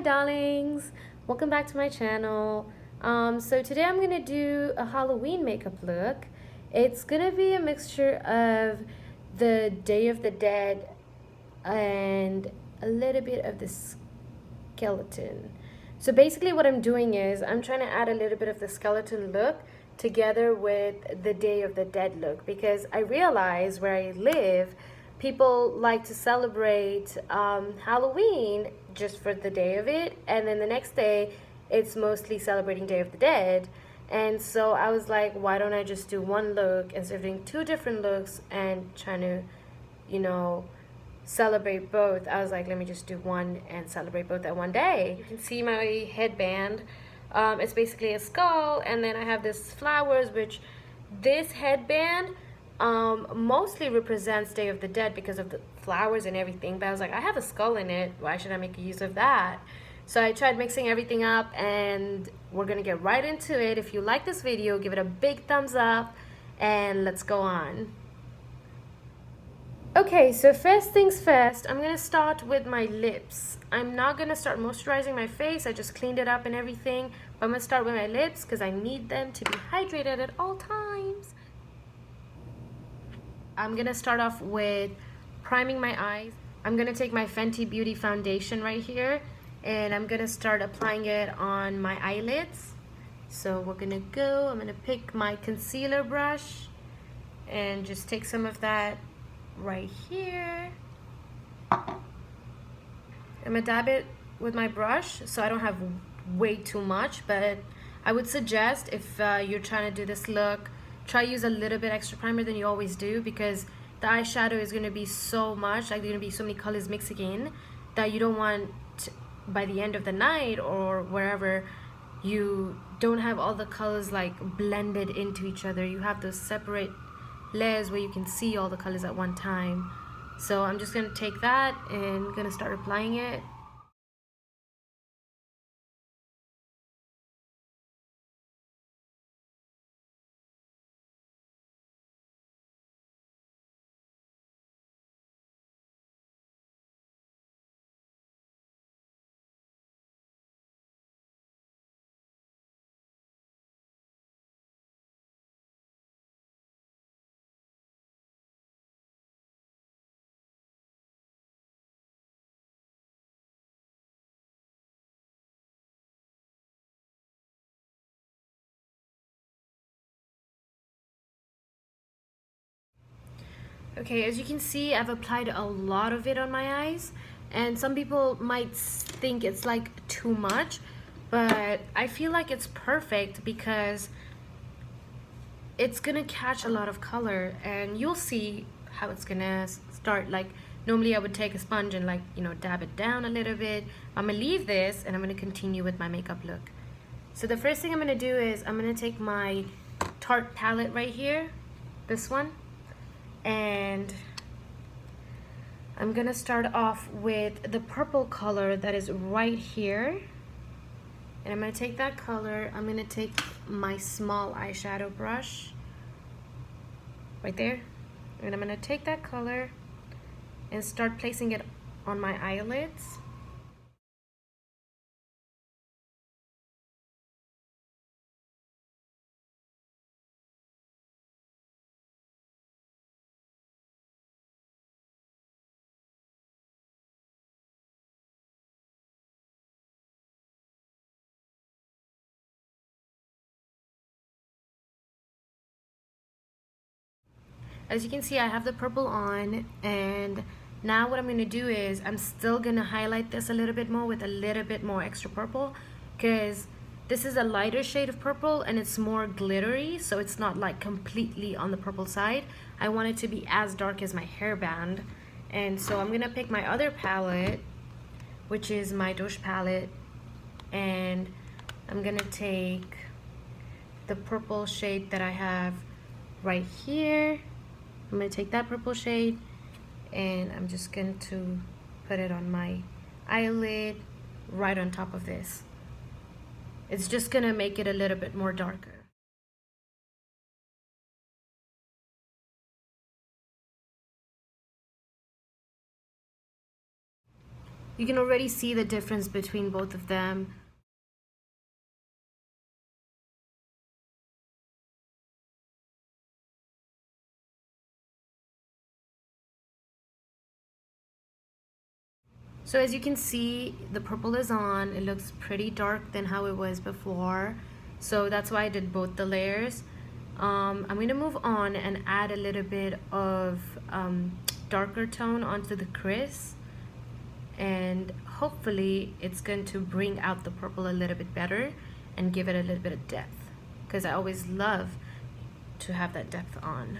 darlings, welcome back to my channel. So today I'm gonna do a Halloween makeup look. It's gonna be a mixture of the Day of the Dead and a little bit of the skeleton. So basically what I'm doing is I'm trying to add a little bit of the skeleton look together with the Day of the Dead look, because I realize where I live people like to celebrate Halloween just for the day of it, and then the next day it's mostly celebrating Day of the Dead. And so I was like, why don't I just do one look instead of doing two different looks and trying to, you know, celebrate both. I was like, let me just do one and celebrate both at one day. You can see my headband. It's basically a skull, and then I have this flowers, which this headband mostly represents Day of the Dead because of the flowers and everything. But I was like, I have a skull in it, why should I make use of that? So I tried mixing everything up, and we're gonna get right into it. If you like this video, give it a big thumbs up, and let's go on. Okay, so first things first, I'm gonna start with my lips. I'm not gonna start moisturizing my face, I just cleaned it up and everything, but I'm gonna start with my lips because I need them to be hydrated at all times. I'm gonna start off with priming my eyes. I'm gonna take my Fenty Beauty foundation right here, and I'm gonna start applying it on my eyelids. So we're gonna go, I'm gonna pick my concealer brush and just take some of that right here. I'm gonna dab it with my brush so I don't have way too much, but I would suggest if you're trying to do this look, try use a little bit extra primer than you always do, because the eyeshadow is gonna be so much, like there's gonna be so many colors mixing in that you don't want by the end of the night or wherever you don't have all the colors like blended into each other. You have those separate layers where you can see all the colors at one time. So I'm just gonna take that and gonna start applying it. Okay, as you can see, I've applied a lot of it on my eyes, and some people might think it's like too much, but I feel like it's perfect because it's gonna catch a lot of color, and you'll see how it's gonna start. Like normally I would take a sponge and, like, you know, dab it down a little bit. I'm gonna leave this and I'm gonna continue with my makeup look. So the first thing I'm gonna do is I'm gonna take my Tarte palette right here, this one, and I'm gonna start off with the purple color that is right here, and I'm gonna take that color. I'm gonna take my small eyeshadow brush right there, and I'm gonna take that color and start placing it on my eyelids. As you can see, I have the purple on, and now what I'm going to do is I'm still going to highlight this a little bit more with a little bit more extra purple, because this is a lighter shade of purple and it's more glittery, so it's not like completely on the purple side. I want it to be as dark as my hairband. And so I'm going to pick my other palette, which is my Doucce palette, and I'm going to take the purple shade that I have right here. I'm going to take that purple shade and I'm just going to put it on my eyelid right on top of this. It's just going to make it a little bit more darker. You can already see the difference between both of them. So as you can see, the purple is on. It looks pretty dark than how it was before. So that's why I did both the layers. I'm going to move on and add a little bit of darker tone onto the crease. And hopefully it's going to bring out the purple a little bit better and give it a little bit of depth. Because I always love to have that depth on.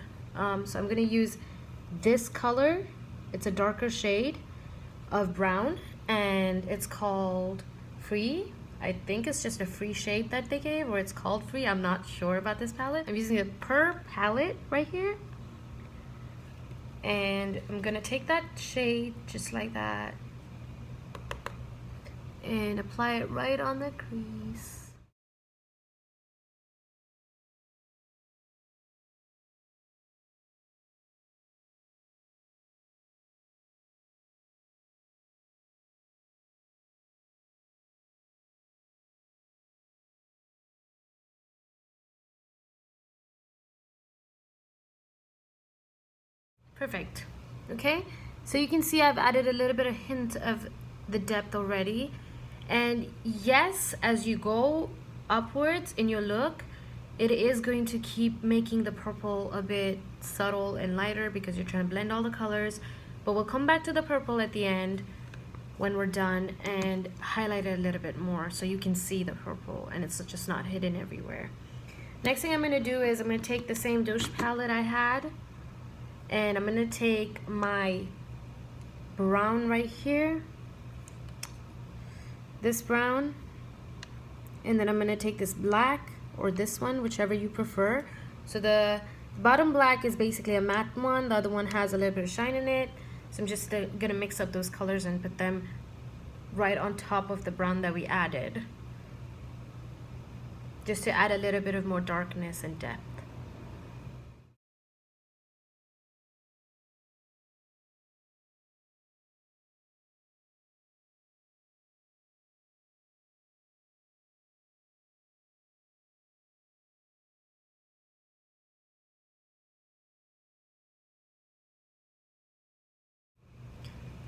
So I'm going to use this color. It's a darker shade of brown and it's called Free. I think it's just a free shade that they gave, or it's called Free. I'm not sure about this palette. I'm using it per palette right here, and I'm gonna take that shade just like that and apply it right on the crease. Perfect. Okay, so you can see I've added a little bit of hint of the depth already. And yes, as you go upwards in your look, it is going to keep making the purple a bit subtle and lighter because you're trying to blend all the colors. But we'll come back to the purple at the end when we're done and highlight it a little bit more so you can see the purple and it's just not hidden everywhere. Next thing I'm going to do is I'm going to take the same Doucce palette I had, and I'm going to take my brown right here, this brown, and then I'm going to take this black or this one, whichever you prefer. So the bottom black is basically a matte one, the other one has a little bit of shine in it. So I'm just going to mix up those colors and put them right on top of the brown that we added, just to add a little bit of more darkness and depth.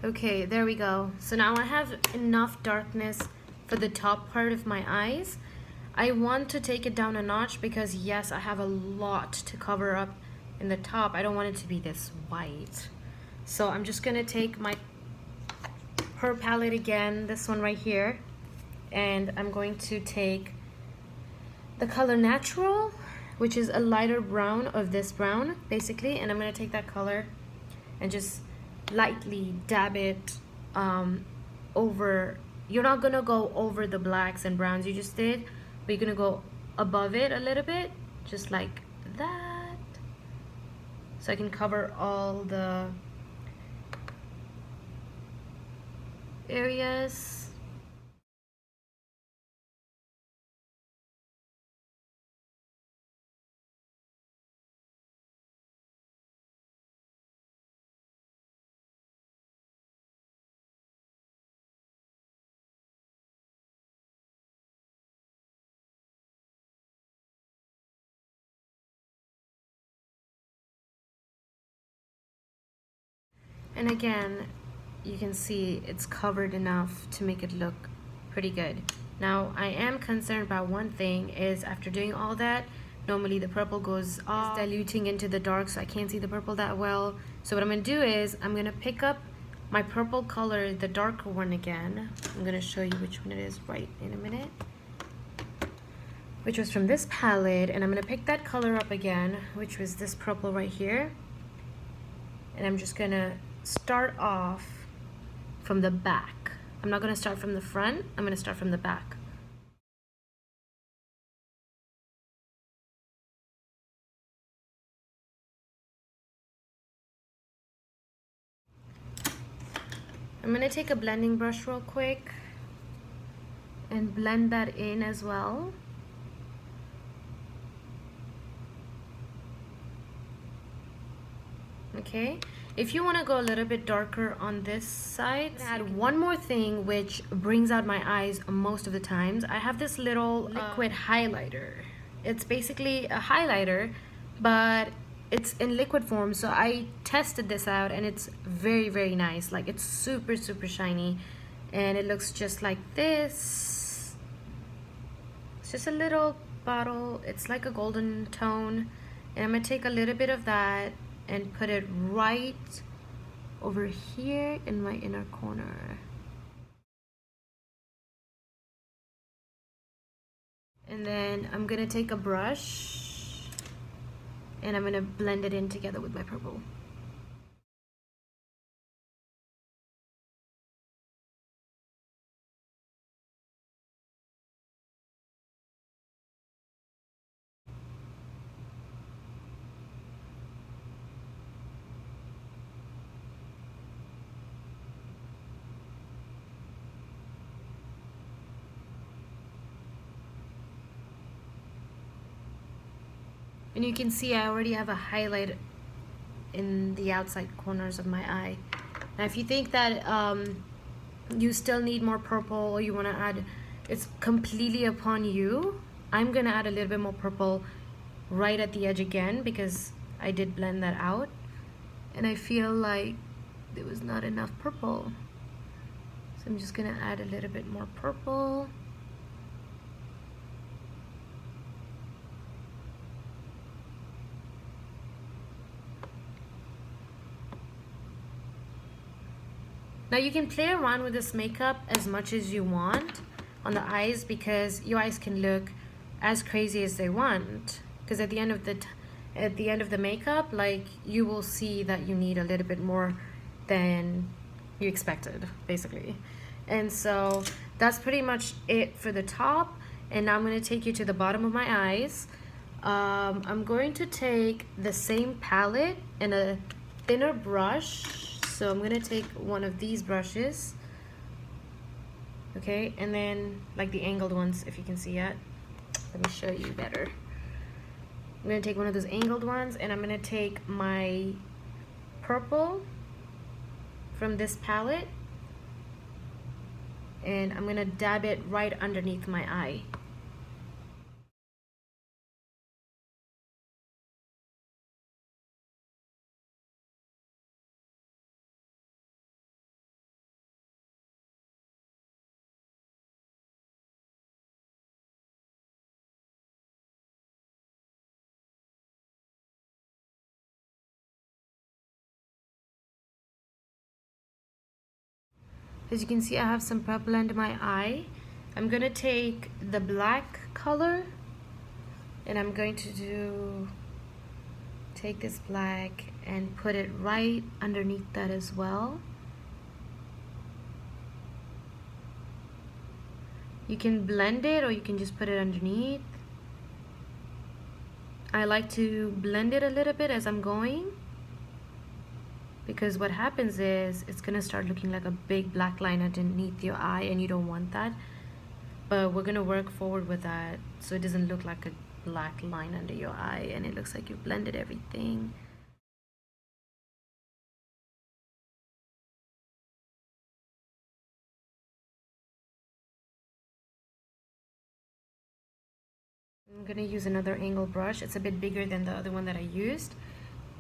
Okay, there we go. So now I have enough darkness for the top part of my eyes. I want to take it down a notch because yes, I have a lot to cover up in the top. I don't want it to be this white. So I'm just gonna take my per palette again, this one right here, and I'm going to take the color Natural, which is a lighter brown of this brown basically, and I'm gonna take that color and just lightly dab it over. You're not gonna go over the blacks and browns you just did, but you're gonna go above it a little bit, just like that, so I can cover all the areas. And again, you can see it's covered enough to make it look pretty good. Now, I am concerned about one thing is after doing all that, normally the purple goes off, diluting into the dark, so I can't see the purple that well. So what I'm gonna do is I'm gonna pick up my purple color, the darker one again. I'm gonna show you which one it is right in a minute, which was from this palette, and I'm gonna pick that color up again, which was this purple right here. And I'm just gonna start off from the back. I'm not gonna start from the front, I'm gonna start from the back. I'm gonna take a blending brush real quick and blend that in as well. Okay, If you want to go a little bit darker on this side, add one more thing which brings out my eyes most of the times. I have this little liquid highlighter. It's basically a highlighter, but it's in liquid form. So I tested this out and it's very, very nice. Like, it's super, super shiny, and it looks just like this. It's just a little bottle. It's like a golden tone, and I'm gonna take a little bit of that and put it right over here in my inner corner. And then I'm gonna take a brush and I'm gonna blend it in together with my purple. And you can see I already have a highlight in the outside corners of my eye. Now if you think that you still need more purple, or you want to add, it's completely upon you. I'm gonna add a little bit more purple right at the edge again, because I did blend that out and I feel like there was not enough purple, so I'm just gonna add a little bit more purple. Now you can play around with this makeup as much as you want on the eyes, because your eyes can look as crazy as they want. Because at the end of the makeup, like, you will see that you need a little bit more than you expected, basically. And so that's pretty much it for the top. And now I'm going to take you to the bottom of my eyes. I'm going to take the same palette and a thinner brush. So I'm gonna take one of these brushes, okay, and then like the angled ones, if you can see it. Let me show you better. I'm gonna take one of those angled ones, and I'm gonna take my purple from this palette, and I'm gonna dab it right underneath my eye. As you can see, I have some purple under my eye. I'm gonna take the black color, and I'm going to take this black and put it right underneath that as well. You can blend it, or you can just put it underneath. I like to blend it a little bit as I'm going, because what happens is it's gonna start looking like a big black line underneath your eye, and you don't want that. But we're gonna work forward with that so it doesn't look like a black line under your eye and it looks like you blended everything. I'm gonna use another angle brush. It's a bit bigger than the other one that I used,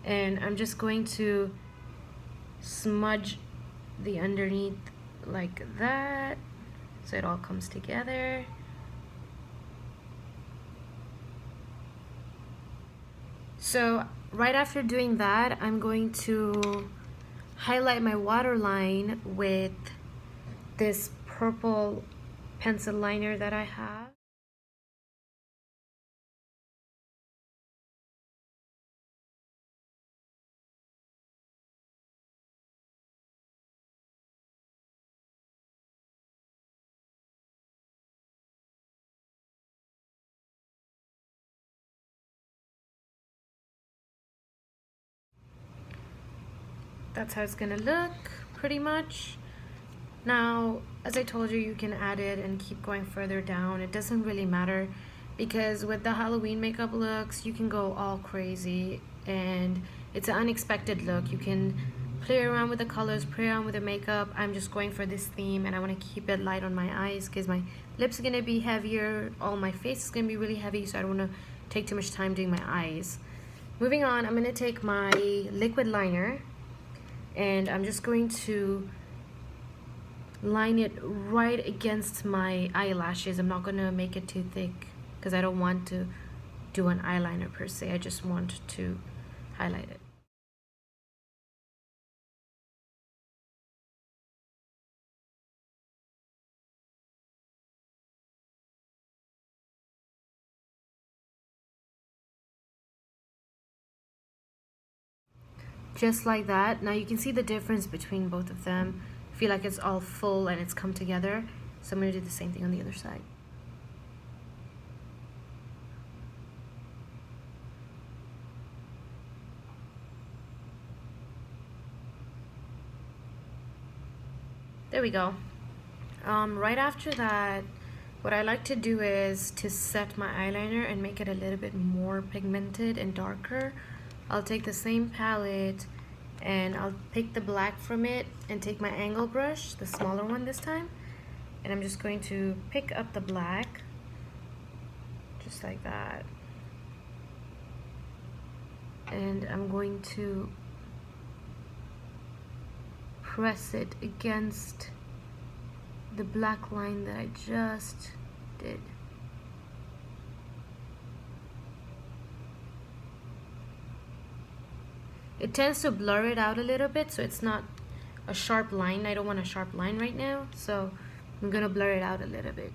and I'm just going to smudge the underneath like that so it all comes together. So right after doing that, I'm going to highlight my waterline with this purple pencil liner that I have. That's how it's gonna look, pretty much. Now, as I told you, you can add it and keep going further down. It doesn't really matter, because with the Halloween makeup looks, you can go all crazy, and it's an unexpected look. You can play around with the colors, play around with the makeup. I'm just going for this theme, and I want to keep it light on my eyes because my lips are going to be heavier, all my face is going to be really heavy, so I don't want to take too much time doing my eyes. Moving on, I'm going to take my liquid liner, and I'm just going to line it right against my eyelashes. I'm not going to make it too thick because I don't want to do an eyeliner per se. I just want to highlight it. Just like that. Now you can see the difference between both of them. I feel like it's all full and it's come together. So I'm going to do the same thing on the other side. There we go. Right after that, what I like to do is to set my eyeliner and make it a little bit more pigmented and darker. I'll take the same palette and I'll pick the black from it and take my angle brush, the smaller one this time, and I'm just going to pick up the black just like that, and I'm going to press it against the black line that I just did. It tends to blur it out a little bit, so it's not a sharp line. I don't want a sharp line right now, so I'm gonna blur it out a little bit.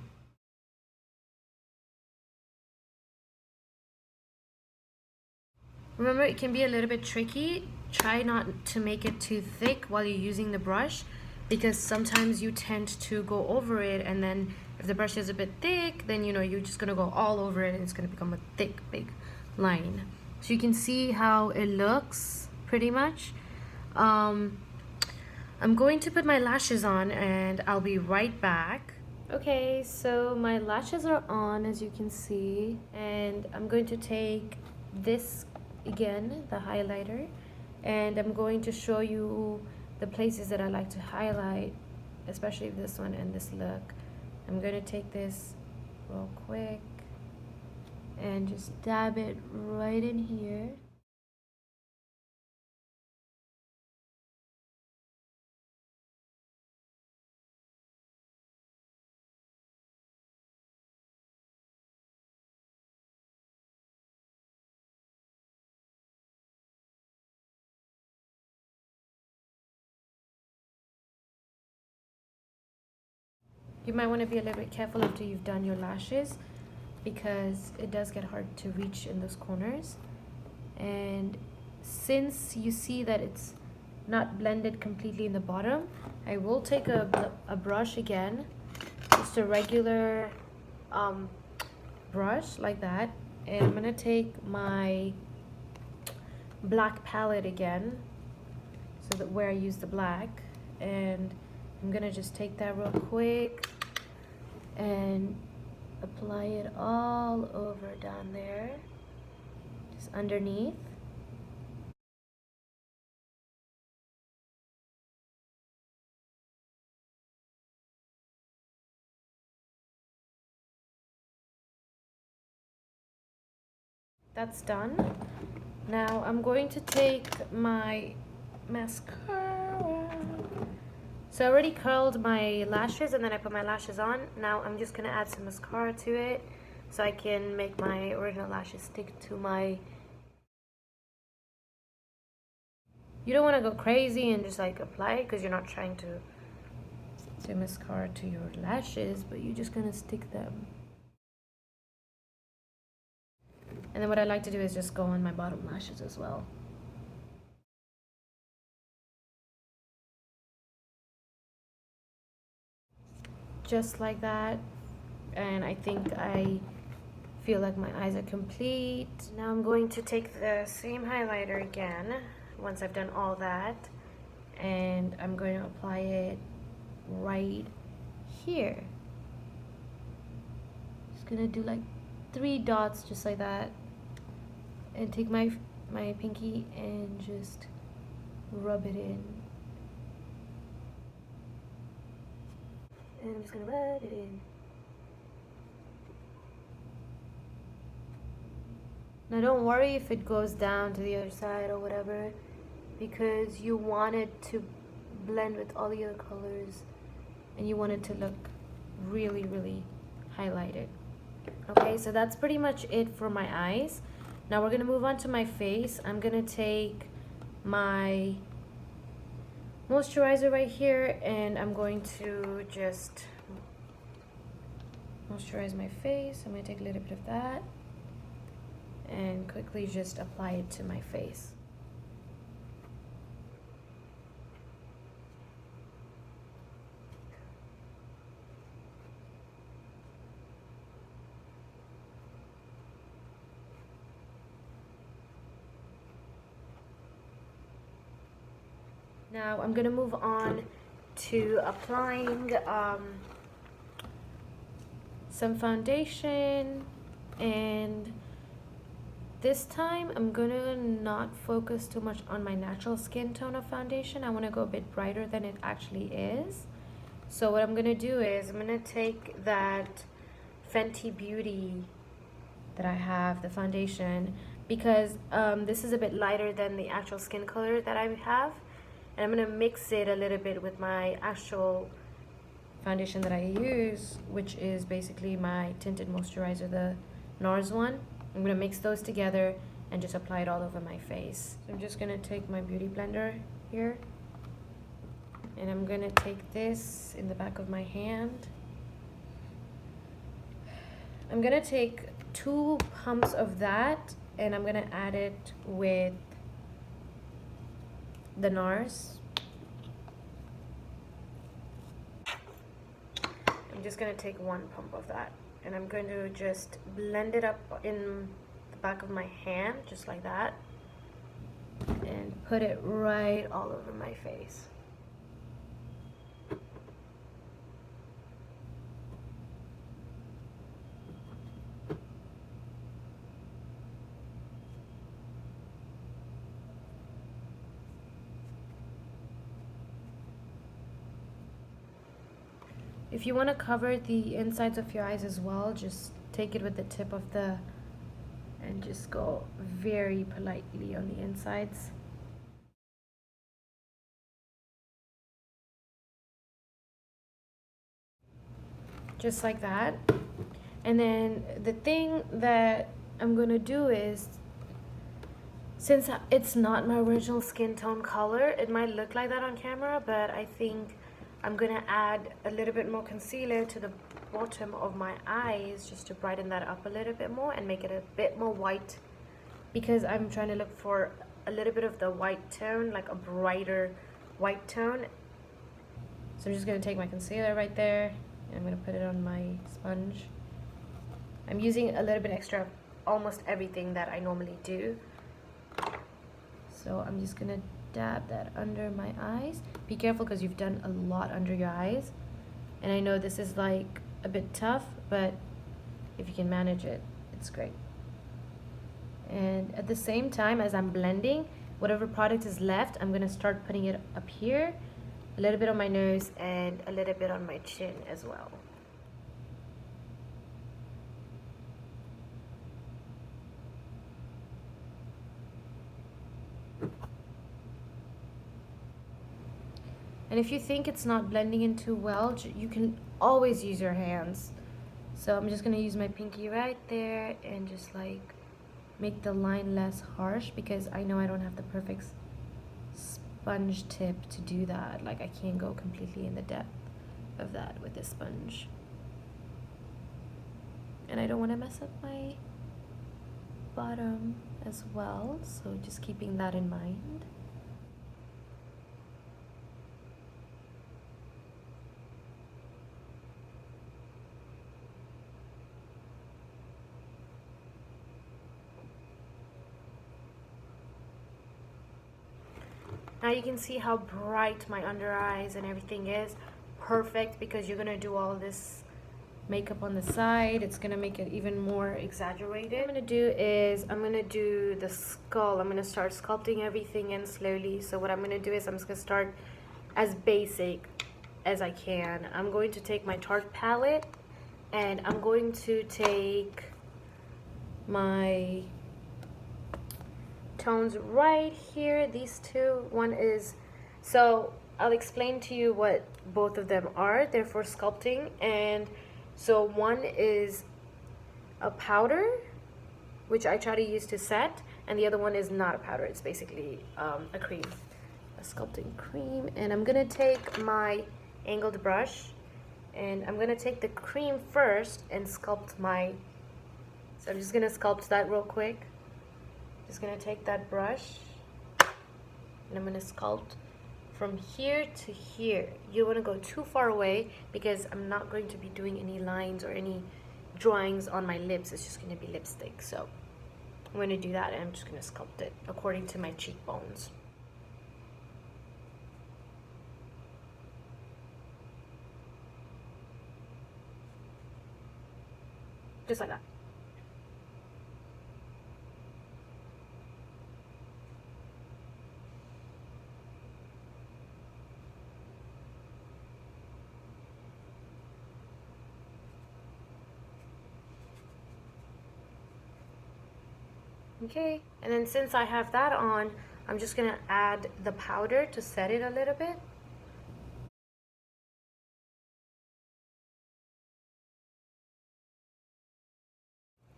Remember, it can be a little bit tricky. Try not to make it too thick while you're using the brush, because sometimes you tend to go over it, and then if the brush is a bit thick, then you know you're just gonna go all over it and it's gonna become a thick, big line. So you can see how it looks pretty much. I'm going to put my lashes on and I'll be right back. Okay, so my lashes are on, as you can see, and I'm going to take this again, the highlighter, and I'm going to show you the places that I like to highlight, especially this one and this look. I'm going to take this real quick and just dab it right in here. You might want to be a little bit careful after you've done your lashes, because it does get hard to reach in those corners. And since you see that it's not blended completely in the bottom, I will take a brush again, just a regular brush like that, and I'm gonna take my black palette again, so that where I use the black, and I'm gonna just take that real quick and apply it all over down there, just underneath. That's done. Now I'm going to take my mascara. So I already curled my lashes and then I put my lashes on. Now I'm just gonna add some mascara to it so I can make my original lashes stick to my... You don't want to go crazy and just like apply it, because you're not trying to do mascara to your lashes, but you're just gonna stick them. And then what I like to do is just go on my bottom lashes as well. Just like that. And I think I feel like my eyes are complete. Now I'm going to take the same highlighter again, once I've done all that, and I'm going to apply it right here. Just gonna do like 3 dots just like that, and take my pinky and just rub it in. And I'm just gonna rub it in. Now don't worry if it goes down to the other side or whatever, because you want it to blend with all the other colors and you want it to look really, really highlighted. Okay, so that's pretty much it for my eyes. Now we're gonna move on to my face. I'm gonna take my moisturizer right here and I'm going to just moisturize my face. I'm gonna take a little bit of that and quickly just apply it to my face. Now I'm gonna move on to applying some foundation, and this time I'm gonna not focus too much on my natural skin tone of foundation. I want to go a bit brighter than it actually is. So what I'm gonna do is I'm gonna take that Fenty Beauty that I have, the foundation, because this is a bit lighter than the actual skin color that I have, and I'm gonna mix it a little bit with my actual foundation that I use, which is basically my tinted moisturizer, the NARS one. I'm gonna mix those together and just apply it all over my face. So I'm just gonna take my beauty blender here and I'm gonna take this in the back of my hand. I'm gonna take 2 pumps of that and I'm gonna add it with the NARS. I'm just gonna take 1 pump of that and I'm going to just blend it up in the back of my hand, just like that, and put it right all over my face. If you want to cover the insides of your eyes as well, just take it with the tip of the, and just go very politely on the insides. Just like that. And then the thing that I'm going to do is, since it's not my original skin tone color, it might look like that on camera, but I think I'm gonna add a little bit more concealer to the bottom of my eyes just to brighten that up a little bit more and make it a bit more white, because I'm trying to look for a little bit of the white tone, like a brighter white tone. So I'm just gonna take my concealer right there and I'm gonna put it on my sponge. I'm using a little bit extra of almost everything that I normally do. So I'm just gonna dab that under my eyes. Be careful because you've done a lot under your eyes, and I know this is like a bit tough, but if you can manage it, it's great. And at the same time as I'm blending, whatever product is left, I'm gonna start putting it up here, a little bit on my nose and a little bit on my chin as well. And if you think it's not blending in too well, you can always use your hands. So I'm just gonna use my pinky right there and just like make the line less harsh, because I know I don't have the perfect sponge tip to do that. Like I can't go completely in the depth of that with this sponge. And I don't wanna mess up my bottom as well, so just keeping that in mind. Now you can see how bright my under eyes and everything is. Perfect, because you're gonna do all this makeup on the side. It's gonna make it even more exaggerated. What I'm gonna do is I'm gonna do the skull. I'm gonna start sculpting everything in slowly. So what I'm gonna do is I'm just gonna start as basic as I can. I'm going to take my Tarte palette and I'm going to take my tones right here. These two, one is, so I'll explain to you what both of them are. They're for sculpting, and so one is a powder, which I try to use to set, and the other one is not a powder. It's basically a cream, a sculpting cream. And I'm gonna take my angled brush, and I'm gonna take the cream first and sculpt my, so I'm just gonna sculpt that real quick. Just gonna take that brush, and I'm gonna sculpt from here to here. You want to go too far away because I'm not going to be doing any lines or any drawings on my lips. It's just going to be lipstick. So I'm going to do that, and I'm just going to sculpt it according to my cheekbones. Just like that. Okay, and then since I have that on, I'm just gonna add the powder to set it a little bit.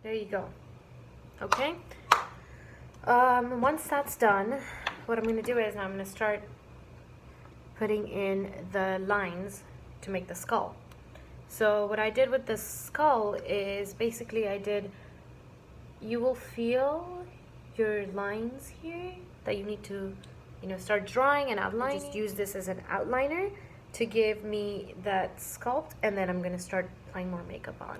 There you go. Okay, once that's done, what I'm gonna do is I'm gonna start putting in the lines to make the skull. So what I did with the skull is basically you will feel your lines here that you need to, start drawing and outlining. Just use this as an outliner to give me that sculpt, and then I'm gonna start applying more makeup on.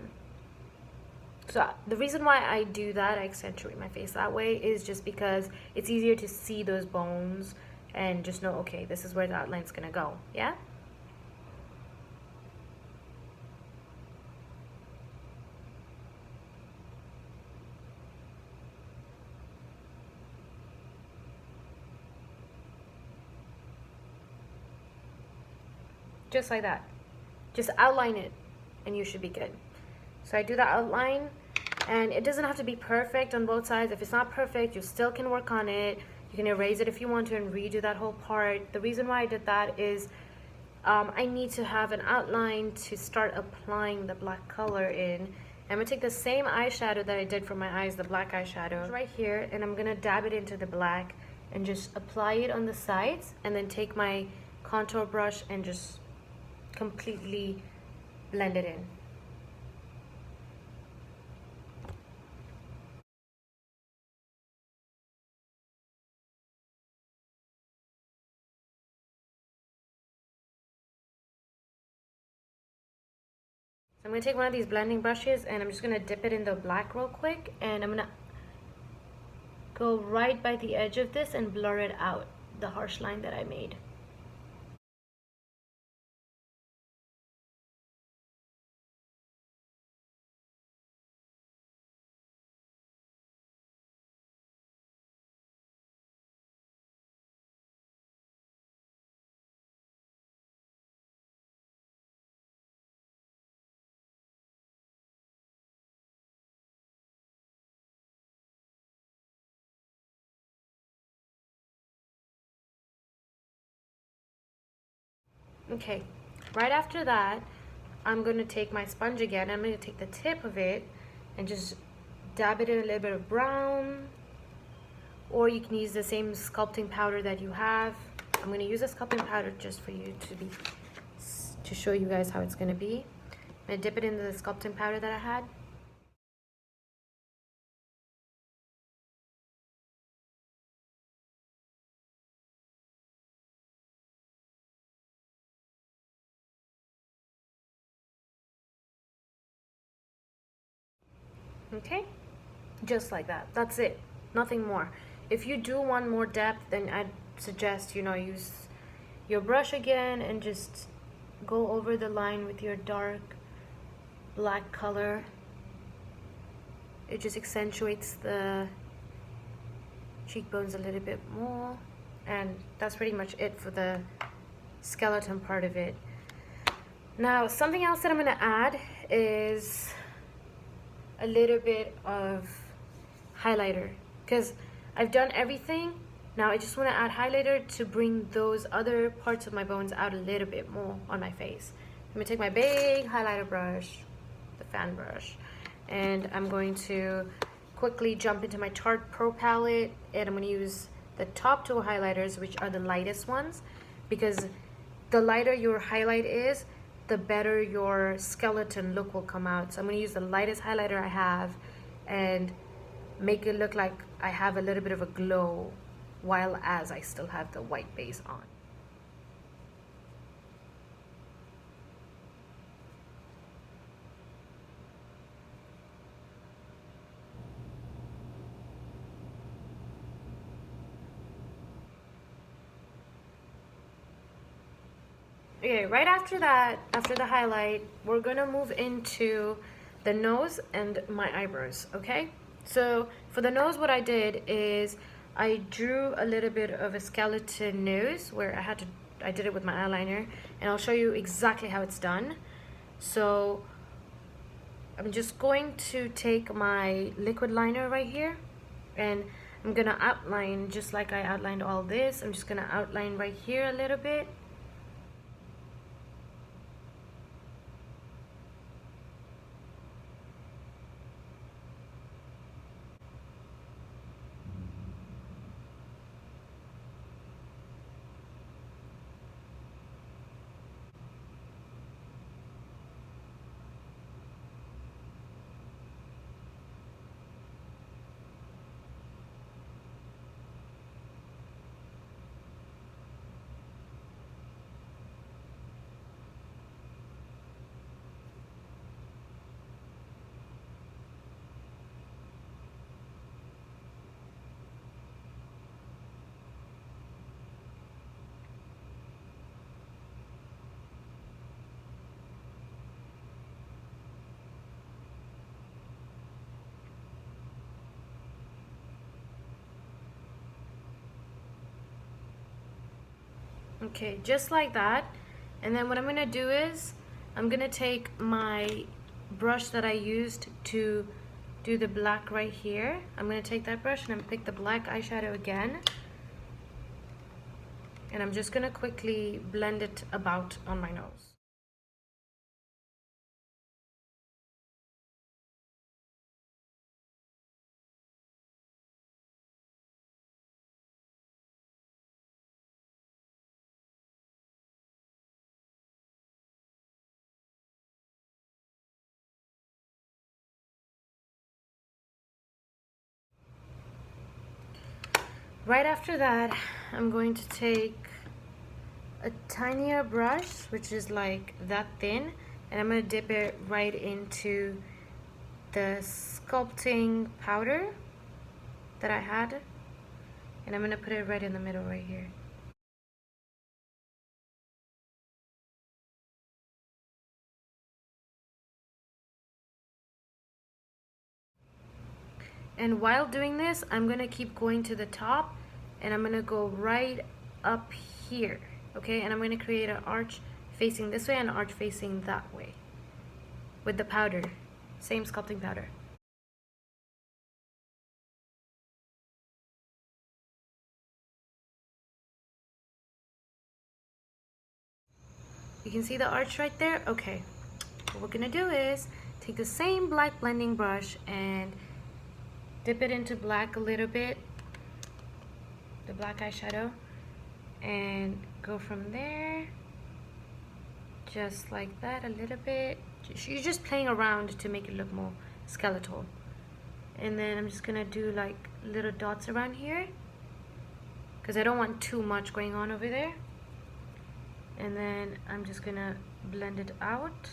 So the reason why I do that, I accentuate my face that way, is just because it's easier to see those bones and just know, okay, this is where the outline's gonna go, yeah? Just like that. Just outline it and you should be good. So I do the outline, and it doesn't have to be perfect on both sides. If it's not perfect, you still can work on it. You can erase it if you want to and redo that whole part. The reason why I did that is I need to have an outline to start applying the black color in. I'm gonna take the same eyeshadow that I did for my eyes, the black eyeshadow, right here, and I'm gonna dab it into the black and just apply it on the sides, and then take my contour brush and just completely blend it in. I'm going to take one of these blending brushes, and I'm just going to dip it in the black real quick, and I'm going to go right by the edge of this and blur it out, the harsh line that I made. Okay, right after that, I'm going to take my sponge again. I'm going to take the tip of it and just dab it in a little bit of brown, or you can use the same sculpting powder that you have. I'm going to use a sculpting powder just for you to show you guys how it's going to be. I'm going to dip it into the sculpting powder that I had. Okay, just like that. That's it, nothing more. If you do want more depth, then I'd suggest, use your brush again and just go over the line with your dark black color. It just accentuates the cheekbones a little bit more, and that's pretty much it for the skeleton part of it. Now, something else that I'm going to add is a little bit of highlighter, because I've done everything. Now I just want to add highlighter to bring those other parts of my bones out a little bit more on my face. I'm going to take my big highlighter brush, the fan brush, and I'm going to quickly jump into my Tarte Pro palette, and I'm going to use the top two highlighters, which are the lightest ones, because the lighter your highlight is, the better your skeleton look will come out. So I'm going to use the lightest highlighter I have and make it look like I have a little bit of a glow while as I still have the white base on. Okay, right after that, after the highlight, we're gonna move into the nose and my eyebrows, okay? So for the nose, what I did is I drew a little bit of a skeleton nose where I did it with my eyeliner, and I'll show you exactly how it's done. So I'm just going to take my liquid liner right here, and I'm gonna outline just like I outlined all this. I'm just gonna outline right here a little bit. Okay, just like that. And then what I'm gonna do is I'm gonna take my brush that I used to do the black right here. I'm gonna take that brush and I'm pick the black eyeshadow again, and I'm just gonna quickly blend it about on my nose. Right after that, I'm going to take a tinier brush, which is like that thin, and I'm going to dip it right into the sculpting powder that I had, and I'm going to put it right in the middle right here. And while doing this, I'm gonna keep going to the top, and I'm gonna go right up here, okay? And I'm gonna create an arch facing this way and an arch facing that way with the powder, same sculpting powder. You can see the arch right there? Okay, what we're gonna do is take the same black blending brush and dip it into black a little bit, the black eyeshadow, and go from there, just like that, a little bit. You're just playing around to make it look more skeletal. And then I'm just gonna do like little dots around here, because I don't want too much going on over there. And then I'm just gonna blend it out.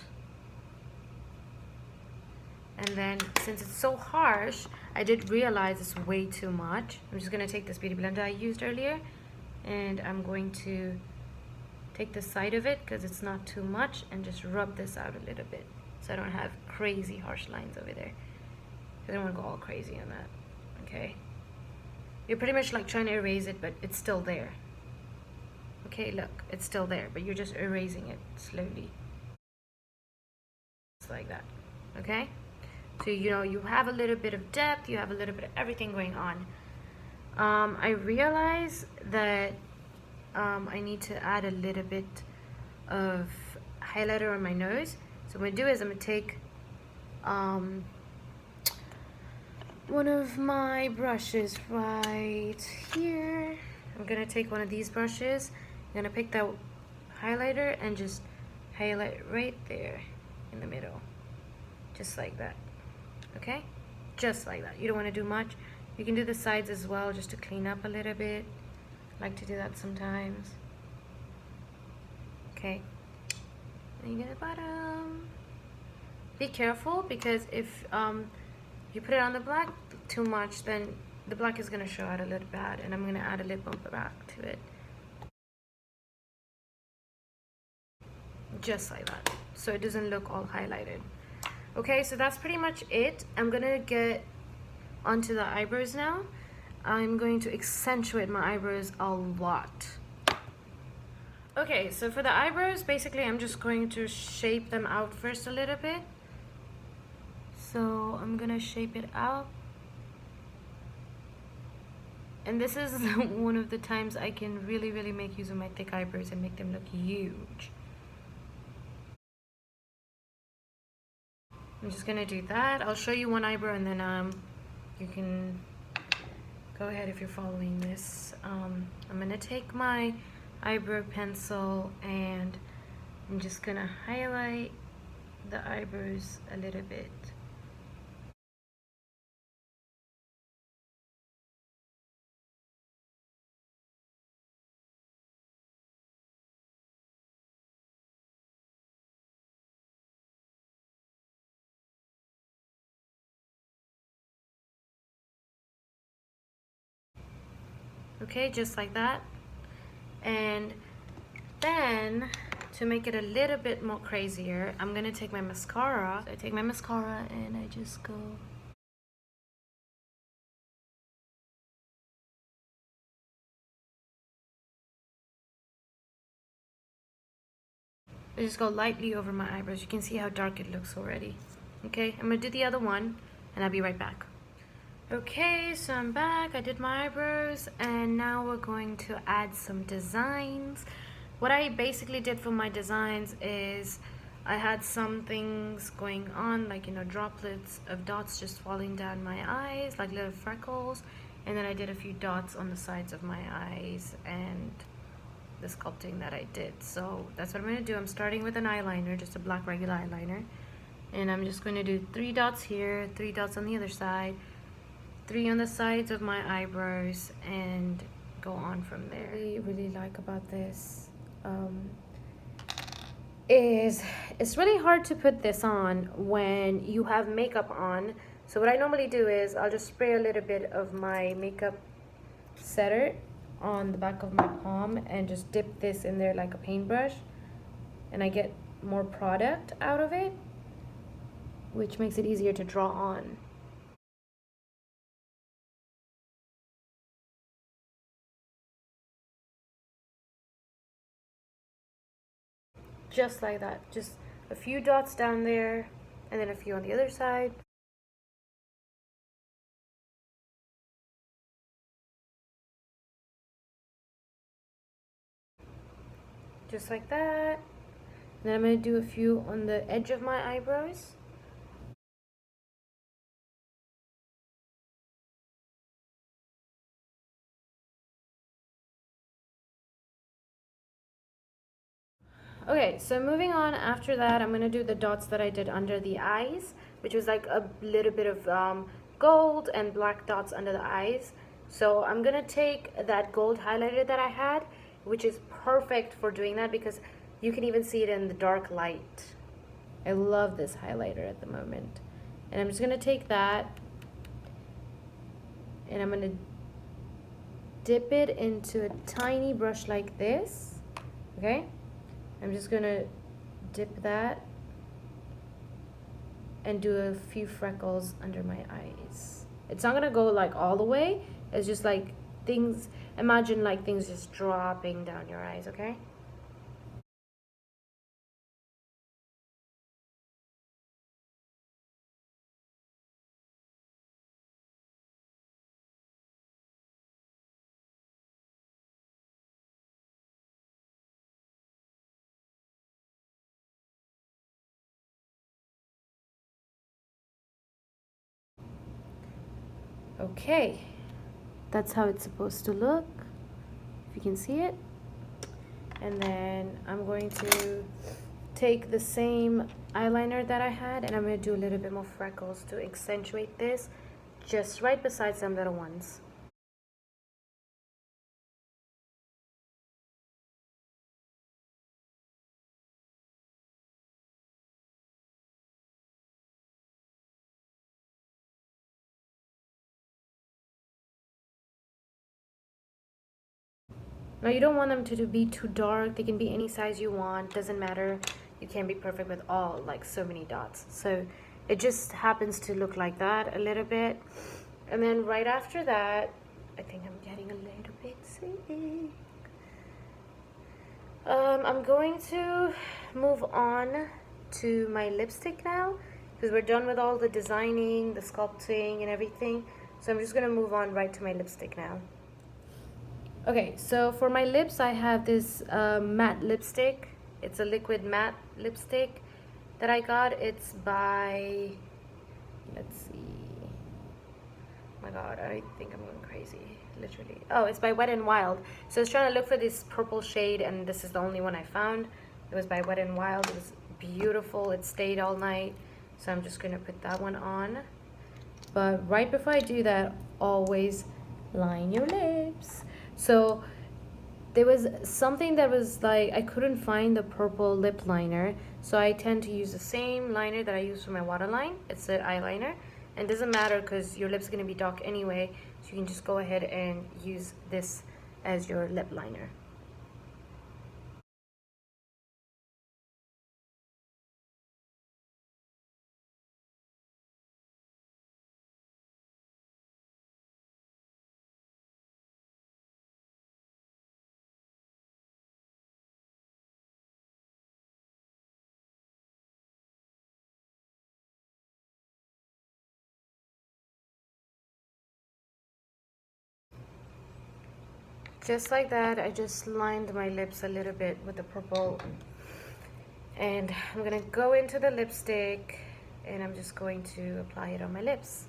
And then since it's so harsh, I did realize it's way too much. I'm just gonna take this beauty blender I used earlier, and I'm going to take the side of it because it's not too much and just rub this out a little bit. so I don't have crazy harsh lines over there. I don't want to go all crazy on that. Okay, you're pretty much like trying to erase it, but it's still there. Okay, look, it's still there, but you're just erasing it slowly. Just like that. Okay, so you know you have a little bit of depth, you have a little bit of everything going on. I realize that I need to add a little bit of highlighter on my nose. So what I'm gonna do is I'm gonna take one of my brushes right here. I'm gonna take one of these brushes. I'm gonna pick that highlighter and just highlight right there in the middle, just like that. Okay, just like that. You don't want to do much. You can do the sides as well, just to clean up a little bit. I like to do that sometimes. Okay, and you get the bottom. Be careful, because if you put it on the black too much, then the black is gonna show out a little bad, and I'm gonna add a lip bump back to it. Just like that, so it doesn't look all highlighted. Okay, so that's pretty much it. I'm gonna get onto the eyebrows now. I'm going to accentuate my eyebrows a lot. Okay, so for the eyebrows, basically I'm just going to shape them out first a little bit. So I'm gonna shape it out. And this is one of the times I can really make use of my thick eyebrows and make them look huge. I'm just gonna do that. I'll show you one eyebrow, and then you can go ahead if you're following this. I'm gonna take my eyebrow pencil and I'm just gonna highlight the eyebrows a little bit. Okay, just like that. And then to make it a little bit more crazier, I'm gonna take my mascara. So I take my mascara and I just go lightly over my eyebrows. You can see how dark it looks already. Okay, I'm gonna do the other one and I'll be right back. Okay, so I'm back. I did my eyebrows and now we're going to add some designs. What I basically did for my designs is I had some things going on, like, you know, droplets of dots just falling down my eyes, like little freckles, and then I did a few dots on the sides of my eyes and the sculpting that I did. So that's what I'm going to do. I'm starting with an eyeliner, just a black regular eyeliner, and I'm just going to do 3 dots here, 3 dots on the other side, 3 on the sides of my eyebrows, and go on from there. What I really like about this is it's really hard to put this on when you have makeup on. So what I normally do is I'll just spray a little bit of my makeup setter on the back of my palm and just dip this in there like a paintbrush, and I get more product out of it, which makes it easier to draw on. Just like that, just a few dots down there and then a few on the other side. Just like that. And then I'm going to do a few on the edge of my eyebrows. Okay, so moving on after that, I'm going to do the dots that I did under the eyes, which was like a little bit of gold and black dots under the eyes. So I'm going to take that gold highlighter that I had, which is perfect for doing that because you can even see it in the dark light. I love this highlighter at the moment. And I'm just going to take that and I'm going to dip it into a tiny brush like this. Okay? I'm just going to dip that and do a few freckles under my eyes. It's not gonna go like all the way. It's just like things, imagine like things just dropping down your eyes, okay? Okay, that's how it's supposed to look, if you can see it. And then I'm going to take the same eyeliner that I had, and I'm going to do a little bit more freckles to accentuate this, just right beside some little ones. Now you don't want them to be too dark. They can be any size you want, doesn't matter. You can't be perfect with all like so many dots. So it just happens to look like that a little bit. And then right after that, I think I'm getting a little bit sick. I'm going to move on to my lipstick now, because we're done with all the designing, the sculpting and everything. So I'm just gonna move on right to my lipstick now. Okay, so for my lips, I have this matte lipstick. It's a liquid matte lipstick that I got. It's by, let's see. Oh my god, I think I'm going crazy, literally. Oh, it's by Wet n Wild. So I was trying to look for this purple shade, and this is the only one I found. It was by Wet n Wild. It was beautiful. It stayed all night. So I'm just going to put that one on. But right before I do that, always line your lips. So there was something that was like, I couldn't find the purple lip liner, so I tend to use the same liner that I use for my waterline. It's an eyeliner, and it doesn't matter because your lips are going to be dark anyway, so you can just go ahead and use this as your lip liner. Just like that, I just lined my lips a little bit with the purple. And I'm gonna go into the lipstick, and I'm just going to apply it on my lips.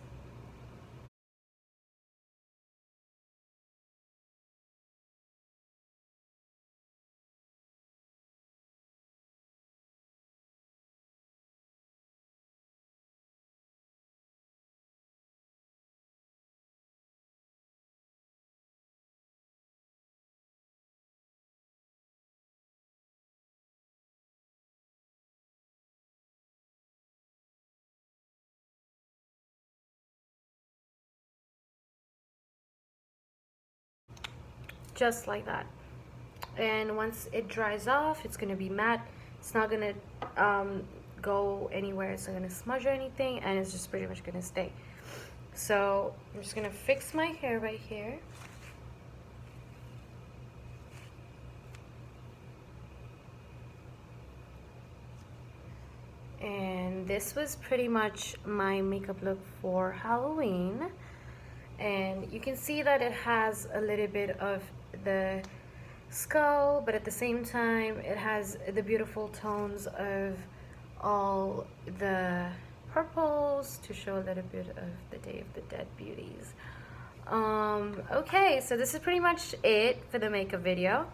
Just like that. And once it dries off, it's gonna be matte. It's not gonna go anywhere. It's not gonna smudge or anything, and it's just pretty much gonna stay. So I'm just gonna fix my hair right here. And this was pretty much my makeup look for Halloween. And you can see that it has a little bit of the skull, but at the same time it has the beautiful tones of all the purples to show a little bit of the Day of the Dead beauties. Okay, so this is pretty much it for the makeup video.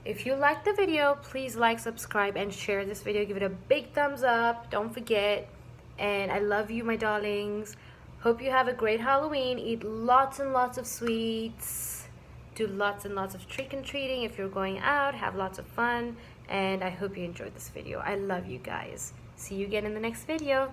If you liked the video, please like, subscribe, and share this video. Give it a big thumbs up, don't forget. And I love you, my darlings. Hope you have a great Halloween. Eat lots and lots of sweets. Do lots and lots of trick-and-treating if you're going out. Have lots of fun. And I hope you enjoyed this video. I love you guys. See you again in the next video.